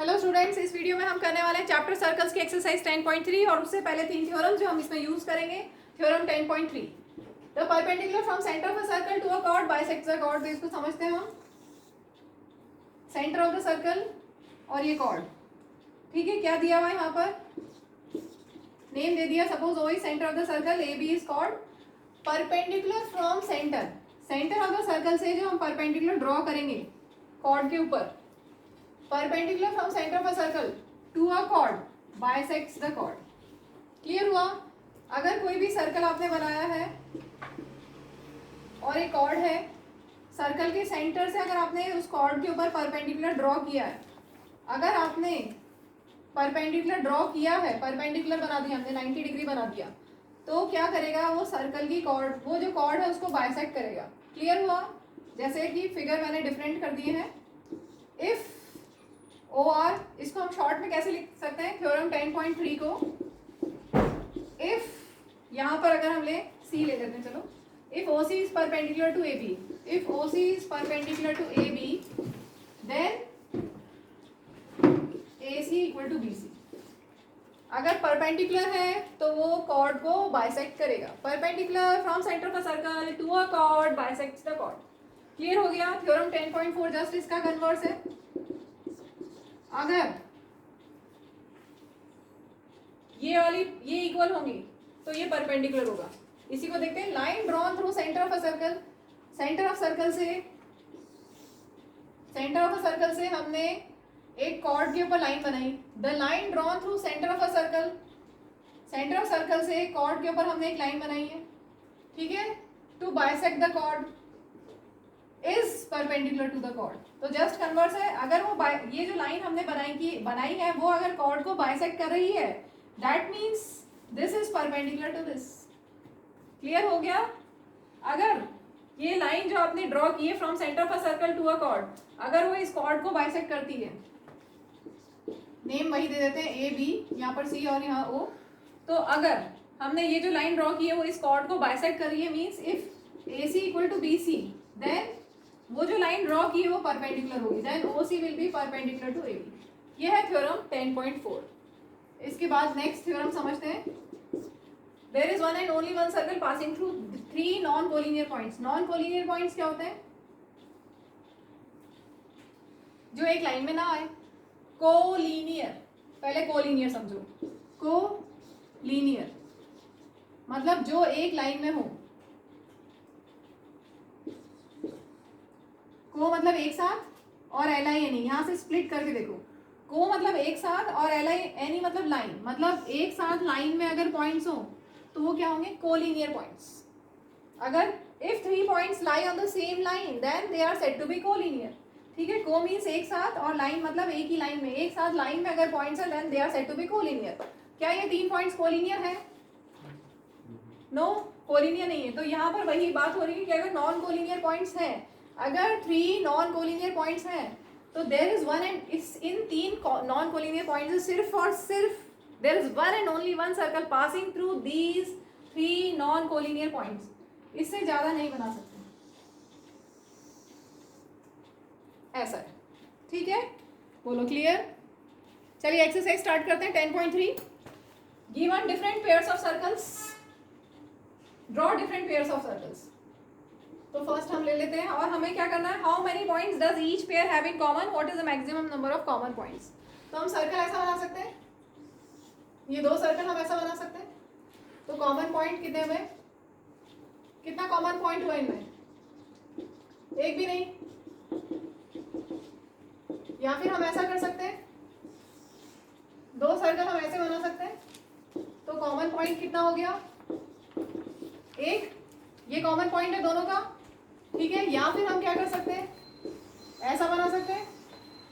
Hello students, इस video में हम करने वाले हैं चैप्टर सर्कल्स की एक्सरसाइज 10.3 और उससे पहले 3 थ्योरम जो हम इसमें यूज करेंगे। Theorem 10.3, the perpendicular from centre of a circle to a chord bisects the chord. तो इसको समझते हैं हम, सेंटर ऑफ द सर्कल और ये कॉर्ड। ठीक है, क्या दिया हुआ है यहाँ पर, नेम दे दिया, suppose O is centre of the circle, A B is chord. Perpendicular from centre, centre of the circle से जो हम परपेंडिकुलर ड्रॉ करेंगे कॉर्ड के ऊपर, perpendicular from centre of a circle to a chord bisects the chord. Clear हुआ? अगर कोई भी सर्कल आपने बनाया है और एक कॉर्ड है, सर्कल के सेंटर से अगर आपने उस कॉर्ड के ऊपर परपेंडिकुलर ड्रॉ किया है, अगर आपने परपेंडिकुलर ड्रॉ किया है, परपेंडिकुलर बना दिया हमने, 90 डिग्री बना दिया, तो क्या करेगा वो सर्कल की कॉर्ड, वो जो कॉर्ड है उसको बाइसेक्ट करेगा। क्लियर हुआ? जैसे कि फिगर मैंने डिफरेंट कर दिए हैं। इफ ओ आर, इसको हम शॉर्ट में कैसे लिख सकते हैं थ्योरम 10.3 को, इफ यहां पर अगर हम ले सी ले लेते हैं, चलो, if O C is perpendicular to A B, if O C is perpendicular to A B, then A C equal to B C. अगर परपेंडिकुलर है तो वो कॉर्ड को बाइसेक्ट करेगा। Perpendicular from centre of a circle to a chord bisects the chord. Clear हो गया? Theorem 10.4 just इसका converse है। अगर ये वाली ये इक्वल होंगी तो ये परपेंडिकुलर होगा। इसी को देखते हैं, line drawn through centre of a circle, centre of circle से, सेंटर ऑफ अ सर्कल से हमने एक कॉर्ड के ऊपर लाइन बनाई। The line drawn through centre of a circle, centre of circle से कॉर्ड के ऊपर हमने एक लाइन बनाई है, ठीक है, to bisect the chord is perpendicular to the chord. तो जस्ट कन्वर्स है, अगर वो ये जो लाइन हमने बनाई है वो अगर कॉर्ड को बाइसेक्ट कर रही है, that means this is perpendicular to this. Clear हो गया? अगर ये लाइन जो आपने ड्रॉ की है from centre of a circle to a chord, अगर वो इस कॉर्ड को बाइसेक्ट करती है, नेम वही दे देते हैं, ए बी, यहाँ पर सी और यहाँ ओ। तो अगर हमने ये जो लाइन ड्रॉ की है वो इस कॉर्ड को बाइसेक्ट कर रही है, means if A C equal to B C, then वो जो लाइन ड्रॉ की है वो परपेंडिकुलर होगी, then O C will be perpendicular to A B. ये है थ्योरम 10.4। इसके बाद नेक्स्ट थ्योरम समझते हैं। There is one and only one circle passing through 3 non collinear points. Non collinear points क्या होते हैं? जो एक लाइन में ना आए। कोलिनियर, पहले कोलिनियर समझो। कोलिनियर मतलब जो एक लाइन में हो। को मतलब एक साथ और एल आई एन ई, यहां से स्प्लिट करके देखो। को मतलब एक साथ और एल आई एन ई मतलब लाइन, मतलब एक साथ लाइन में अगर पॉइंट्स हो तो वो क्या होंगे? Collinear points. अगर if 3 points lie on the same line then they are said to be collinear. ठीक है, को मीन्स एक साथ और लाइन मतलब एक ही लाइन में, एक साथ लाइन में अगर पॉइंट्स है then they are said to be collinear. क्या ये 3 पॉइंट्स कोलिनियर है? नो, कोलिनियर नहीं है। तो यहाँ पर वही बात हो रही है कि अगर नॉन कोलिनियर पॉइंट्स हैं, अगर 3 नॉन कोलिनियर पॉइंट्स हैं तो there is one and in 3 non collinear points सिर्फ और सिर्फ there is one and only one circle passing through these 3 non collinear points. इससे ज्यादा नहीं बना सकते, ऐसा है। ठीक है, बोलो क्लियर? चलिए एक्सरसाइज स्टार्ट करते हैं 10.3। Given different pairs of circles, draw different pairs of circles. तो फर्स्ट हम ले लेते हैं और हमें क्या करना है, how many points does each pair have in common, what is the maximum number of common points. तो हम सर्कल ऐसा बना सकते हैं, ये 2 सर्कल हम ऐसा बना सकते हैं। तो कॉमन पॉइंट कितने हुए? कितना कॉमन पॉइंट हुआ इनमें? एक भी नहीं। या फिर हम ऐसा कर सकते हैं, 2 सर्कल हम ऐसे बना सकते हैं, तो कॉमन पॉइंट कितना हो गया? एक। ये कॉमन पॉइंट है दोनों का, ठीक है। या फिर हम क्या कर सकते हैं, ऐसा बना सकते हैं,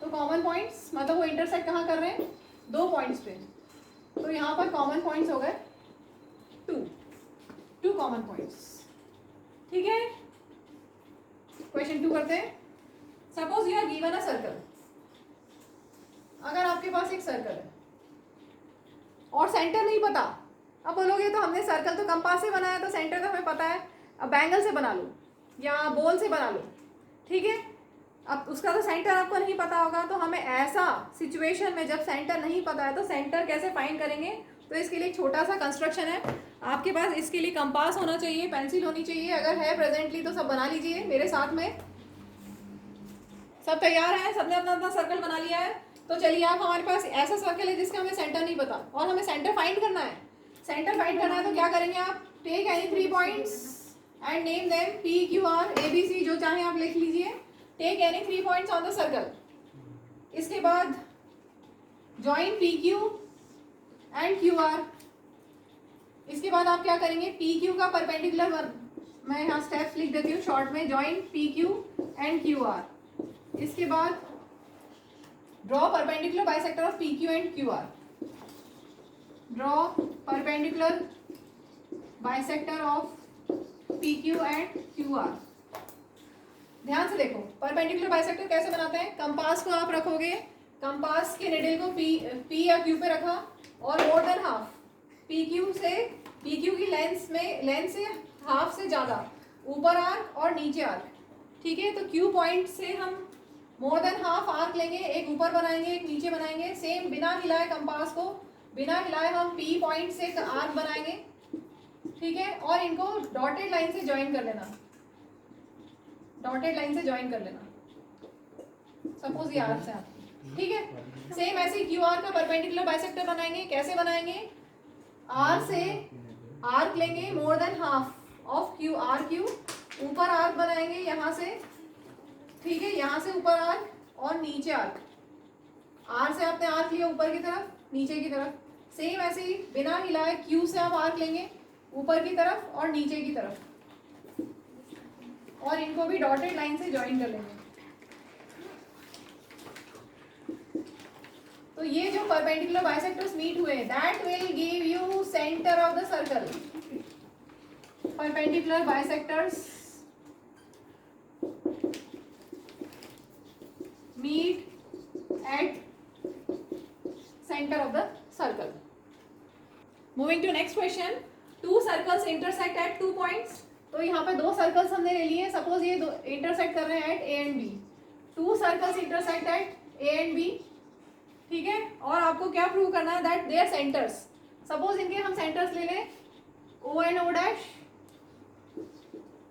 तो कॉमन पॉइंट्स मतलब वो इंटरसेक्ट कहाँ कर रहे हैं? 2 पॉइंट्स पे। तो यहाँ पर कॉमन पॉइंट्स हो गए 2 कॉमन पॉइंट्स। ठीक है, क्वेश्चन 2 करते हैं। Suppose you are given a circle. अगर आपके पास एक सर्कल है और सेंटर नहीं पता, अब बोलोगे तो हमने सर्कल तो कंपास से बनाया तो सेंटर तो हमें पता है, अब बैंगल से बना लो या बॉल से बना लो, ठीक है। अब उसका तो सेंटर आपको नहीं पता होगा, तो हमें ऐसा सिचुएशन में जब सेंटर नहीं पता है तो सेंटर कैसे फाइंड करेंगे, तो इसके लिए छोटा सा कंस्ट्रक्शन है आपके पास। इसके लिए कंपास होना चाहिए, पेंसिल होनी चाहिए, अगर है प्रेजेंटली तो सब बना लीजिए मेरे साथ में। सब तैयार है, सबने अपना अपना सर्कल बना लिया है। तो चलिए आप, हमारे पास ऐसा सर्कल है जिसका हमें सेंटर नहीं पता और हमें सेंटर फाइंड करना है। सेंटर फाइंड करना है तो क्या करेंगे आप, take any 3 points and name them P Q R A B C, जो चाहे आप लिख लीजिए। Take any 3 points on the circle. इसके बाद join P Q and Q R. इसके बाद आप क्या करेंगे, पी क्यू का परपेंडिकुलर वन, मैं यहाँ स्टेप्स लिख देती हूँ शॉर्ट में, join P Q and Q R. इसके बाद draw perpendicular bisector of P Q and Q are. Draw perpendicular bisector of P Q and Q are. ध्यान से देखो, परपेंडिकुलर बाइसेक्टर कैसे बनाते हैं। कंपास को आप रखोगे, कंपास के निडल को पी या क्यू पे रखा और मोर देन हाफ पी क्यू की लेंथ से हाफ से ज़्यादा ऊपर आर्क और नीचे आर्क, ठीक है। तो क्यू पॉइंट से हम मोर देन हाफ आर्क लेंगे, एक ऊपर बनाएंगे एक नीचे बनाएंगे। सेम बिना हिलाए कंपास को, बिना हिलाए हम पी पॉइंट से आर्क बनाएंगे, ठीक है। और इनको डॉटेड लाइन से ज्वाइन कर लेना, डॉटेड लाइन से ज्वाइन कर लेना। सपोज ये आर्क से आपकी, ठीक है। सेम ऐसे क्यू आर का परपेंडिकुलर बाइसेक्टर बनाएंगे। कैसे बनाएंगे, आर से आर्क लेंगे more than half of Q, R Q, ऊपर आर्क बनाएंगे यहाँ से, ठीक है, यहाँ से ऊपर आर्क और नीचे आर्क। आर से आपने आर्क लिया ऊपर की तरफ नीचे की तरफ, सेम ऐसे ही बिना हिलाए क्यू से आप आर्क लेंगे ऊपर की तरफ और नीचे की तरफ, और इनको भी डॉटेड लाइन से ज्वाइन कर लेंगे। तो ये जो परपेंडिकुलर बाइसेक्टर्स मीट हुए, that will give you centre of the circle. Perpendicular bisectors meet at centre of the circle. Moving to next question, 2 circles intersect at 2 points. तो यहाँ पे 2 सर्कल्स हमने ले लिए, सपोज ये दो इंटरसेक्ट कर रहे हैं at A and B. 2 circles intersect at A and B, ठीक है। और आपको क्या प्रूव करना है, दैट देयर सेंटर्स, सपोज इनके हम सेंटर्स ले लें O and O dash,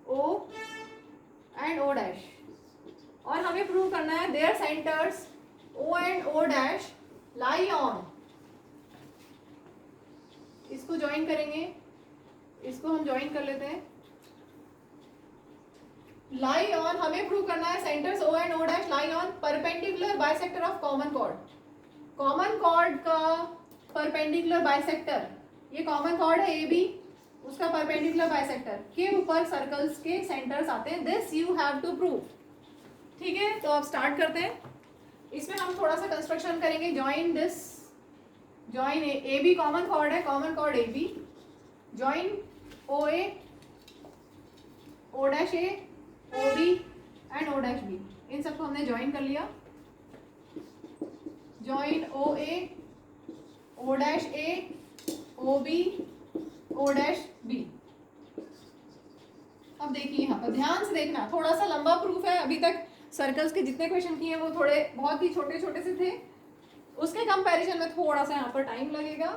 O and O dash, और हमें प्रूव करना है their centres O and O dash lie on. इसको ज्वाइन करेंगे, इसको हम ज्वाइन कर लेते हैं। लाई ऑन, हमें प्रूव करना है centres O and O dash lie on perpendicular bisector of common chord. Common chord का परपेंडिकुलर बाइसेक्टर, ये कॉमन कॉर्ड है ए बी, उसका परपेंडिकुलर बाइसेक्टर के ऊपर सर्कल्स के सेंटर्स आते हैं। This you have to prove, ठीक है। तो अब स्टार्ट करते हैं। इसमें हम थोड़ा सा कंस्ट्रक्शन करेंगे। Join this, join A B common chord है, common chord A B, join O A, O dash A, O B and O dash B, इन सबको हमने ज्वाइन कर लिया। Join O A, O dash A, O B, O dash B. अब देखिए यहाँ पर ध्यान से देखना, थोड़ा सा लंबा प्रूफ है। अभी तक सर्कल्स के जितने क्वेश्चन किए वो थोड़े बहुत ही छोटे छोटे से थे, उसके कंपैरिजन में थोड़ा सा यहाँ पर टाइम लगेगा।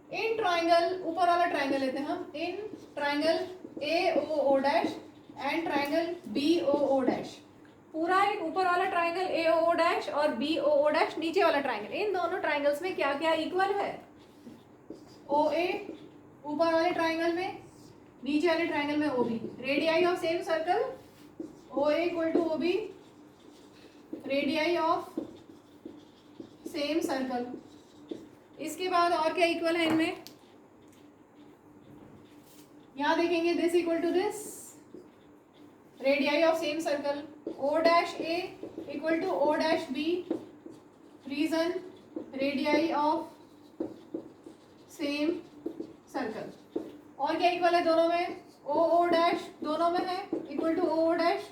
इन ट्राइंगल, ऊपर वाला ट्राइंगल लेते हैं हम, in triangle A O O dash and triangle B O O dash, पूरा एक ऊपर वाला triangle A O O dash और बी ओ ओ डैश नीचे वाला ट्राइंगल, इन दोनों ट्राइंगल्स में क्या क्या इक्वल है, ओ ए ऊपर वाले ट्राइंगल में, नीचे वाले ट्राइंगल में O B. Radii of same circle O A equal to O B, radii of same circle. इसके बाद और क्या इक्वल है इनमें, यहां देखेंगे this equal to this, radii of same circle O dash A equal to O dash B, reason radii of same circle. और क्या इक्वल है दोनों में, ओ ओ डैश दोनों में है equal to O dash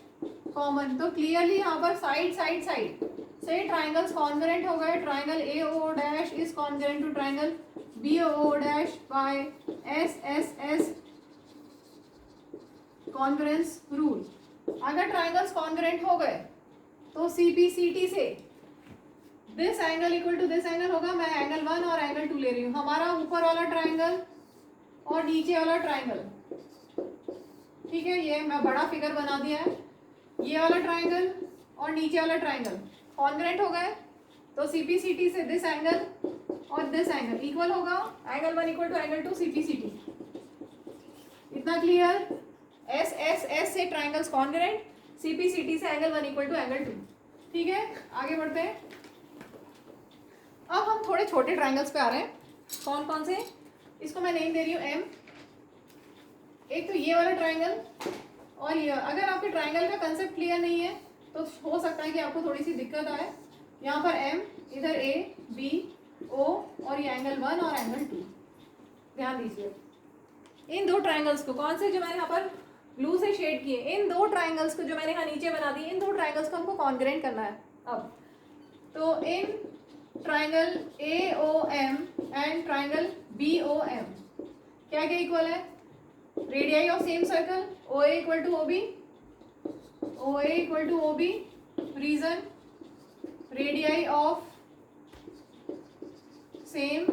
common. तो क्लियरली यहाँ पर साइड साइड साइड से ट्राइंगल्स कॉन्ग्रुएंट हो गए। Triangle A O dash is congruent to triangle B O dash by S S S congruence rule. अगर ट्राइंगल्स कॉन्ग्रुएंट हो गए तो CPCT से this angle equal to this angle होगा। मैं एंगल 1 और एंगल 2 ले रही हूँ। हमारा ऊपर वाला ट्राइंगल और नीचे वाला ट्राइंगल, ठीक है, ये मैं बड़ा फिगर बना दिया है। ये वाला ट्राइंगल और नीचे वाला ट्राइंगल कॉन्ग्रेंट हो गए, तो CPCT से दिस एंगल और दिस एंगल इक्वल होगा। Angle 1 equal to angle 2 CPCT। इतना क्लियर? S से ट्राइंगल्स कॉन्ग्रेंट, CPCT से एंगल 1 इक्वल टू एंगल 2। ठीक है, आगे बढ़ते हैं। अब हम थोड़े छोटे ट्राइंगल्स पे आ रहे हैं। कौन कौन से? इसको मैं नेम दे रही हूँ M। एक तो ये वाला ट्राइंगल और ये। अगर आपके ट्राइंगल का कंसेप्ट क्लियर नहीं है तो हो सकता है कि आपको थोड़ी सी दिक्कत आए। यहाँ पर M, इधर A, B, O और ये एंगल 1 और एंगल 2। ध्यान दीजिए इन दो ट्राइंगल्स को, कौन से जो मैंने यहाँ पर ब्लू से शेड किए, इन दो ट्राइंगल्स को जो मैंने यहाँ नीचे बना दिए, इन दो ट्राइंगल्स को हमको कॉन्ग्रेंट करना है। अब तो in triangle AOM and triangle BOM क्या क्या इक्वल है? Radii of same circle OA equal to OB, OA equal to OB। Reason radii of same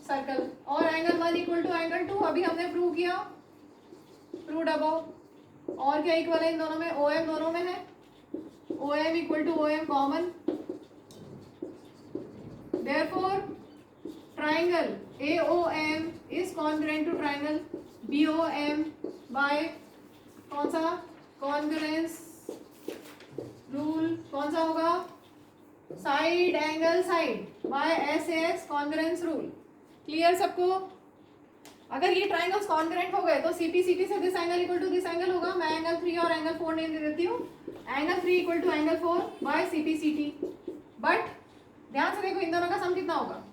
circle. और एंगल 1 इक्वल टू एंगल 2 अभी हमने प्रूव किया, प्रूव्ड अबव। और क्या equal है इन दोनों में? OM दोनों में है, OM equal to OM common. Therefore, triangle AOM is congruent to triangle BOM by कौन सा? Congruence rule. कौन सा होगा? Side angle side by SAS congruence rule. Clear सबको? अगर ये ट्राइंगल्स कॉन्ग्रुएंट हो गए तो CPCT से this angle equal to this angle होगा। मैं एंगल 3 और एंगल 4 नेम दे देती हूँ। Angle 3 equal to angle 4 by CPCT। But ध्यान से देखो इन दोनों का सम कितना होगा?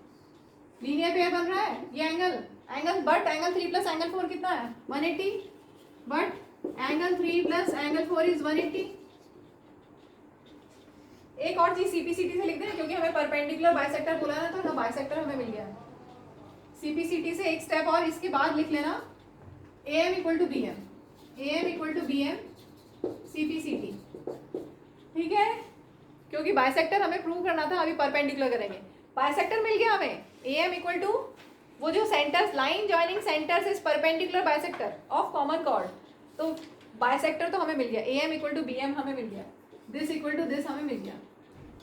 लीनियर पेयर बन रहा है ये angle but angle 3 plus angle 4 कितना है? 180। But angle 3 plus angle 4 is 180। एक और चीज CPCT से लिख दें, क्योंकि हमें परपेंडिकुलर बाइसेक्टर बोला ना, तो बाइसेक्टर हमें मिल गया। CPCT से एक स्टेप और इसके बाद लिख लेना AM equal to BM, AM equal to BM CPCT। ठीक है, क्योंकि बाइसेक्टर हमें प्रूव करना था, अभी परपेंडिकुलर करेंगे। बाइसेक्टर मिल गया हमें, AM इक्वल टू वो जो centres, line joining centres is perpendicular bisector of common cord. तो बाइसेक्टर तो हमें मिल गया, AM इक्वल टू BM हमें मिल गया, दिस इक्वल टू दिस हमें मिल गया।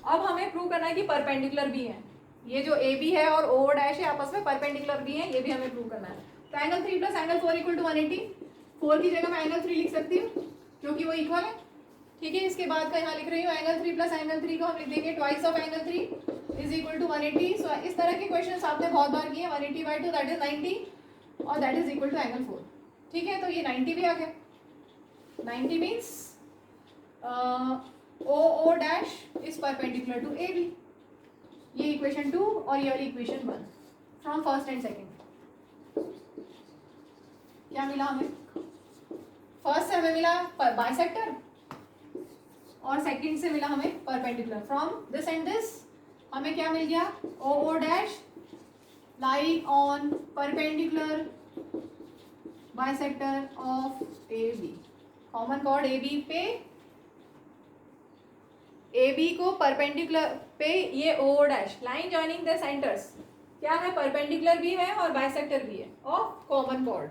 अब हमें प्रूव करना है कि परपेंडिकुलर भी है। ये जो AB है और O डैश है आपस में परपेंडिकुलर भी है, ये भी हमें प्रूव करना है। तो angle 3 plus angle 4 equal to 180। 4 की जगह मैं एंगल 3 लिख सकती हूँ क्योंकि वो इक्वल है। ठीक है, इसके बाद का यहाँ लिख रही हूँ एंगल 3 प्लस एंगल 3 को हम लिख देंगे twice of angle 3 is equal to 180। So इस तरह के क्वेश्चन आपने बहुत बार किए। 180/2 दैट इज 90 और that is equal to angle 4। ठीक है, तो ये 90 भी आ गया। 90 means OO dash is perpendicular to AB। ये इक्वेशन 2 और ये वाली equation 1 from first and second. क्या मिला हमें? फर्स्ट से हमें मिला बाइसेक्टर और सेकंड से मिला हमें perpendicular. From this and this हमें क्या मिल गया? OO dash lie on perpendicular bisector of AB। Common chord AB पे, AB को परपेंडिकुलर पे ये OO dash, line joining the centres क्या है? परपेंडिकुलर भी है और बाइसेक्टर भी है ऑफ कॉमन कॉर्ड।